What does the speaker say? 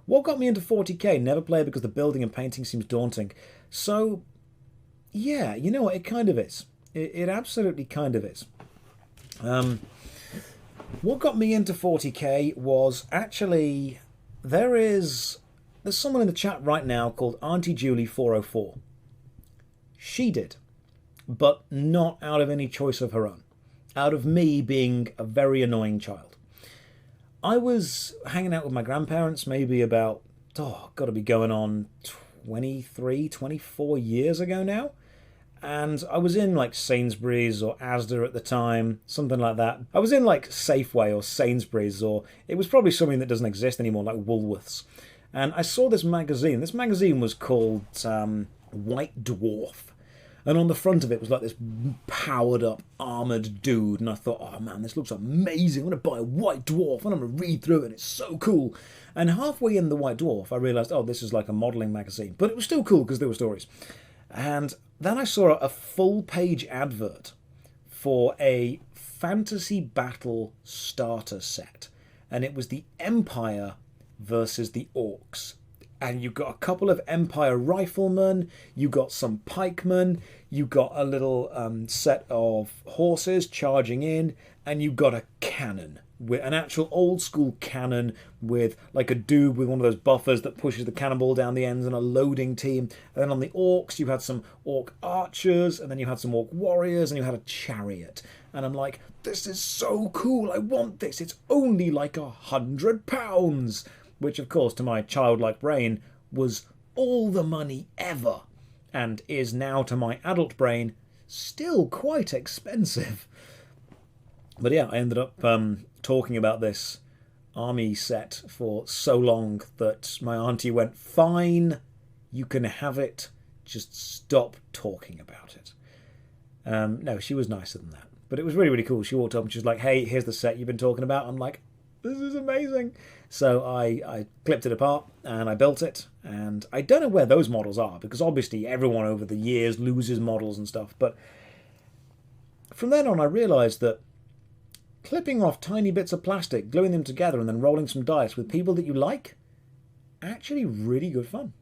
What got me into 40k? Never played because the building and painting seems daunting. So, yeah, you know what? It kind of is. It absolutely kind of is. What got me into 40k was actually... There's someone in the chat right now called Auntie Julie 404. She did, but not out of any choice of her own. Out of me being a very annoying child. I was hanging out with my grandparents maybe about, got to be going on 23, 24 years ago now. And I was in like Sainsbury's or Asda at the time, something like that. I was in like Safeway or Sainsbury's, or it was probably something that doesn't exist anymore, like Woolworths. And I saw this magazine. This magazine was called White Dwarf. And on the front of it was like this powered up, armoured dude. And I thought, oh man, this looks amazing. I'm going to buy a White Dwarf and I'm going to read through it. It's so cool. And halfway in the White Dwarf, I realised, oh, this is like a modelling magazine. But it was still cool because there were stories. And then I saw a full-page advert for a fantasy battle starter set. And it was the Empire versus the Orcs. And you got a couple of Empire riflemen, you got some pikemen, you got a little set of horses charging in, and you got a cannon, with an actual old school cannon with like a dude with one of those buffers that pushes the cannonball down the ends, and a loading team. And then on the Orcs, you had some Orc archers, and then you had some Orc warriors, and you had a chariot. And I'm like, this is so cool, I want this, it's only like £100. Which, of course, to my childlike brain, was all the money ever, and is now, to my adult brain, still quite expensive. But yeah, I ended up talking about this army set for so long that my auntie went, fine, you can have it, just stop talking about it. No, she was nicer than that. But it was really, really cool. She walked up and she was like, hey, here's the set you've been talking about. I'm like, this is amazing. So I clipped it apart and I built it. And I don't know where those models are, because obviously everyone over the years loses models and stuff. But from then on, I realised that clipping off tiny bits of plastic, gluing them together and then rolling some dice with people that you like, actually really good fun.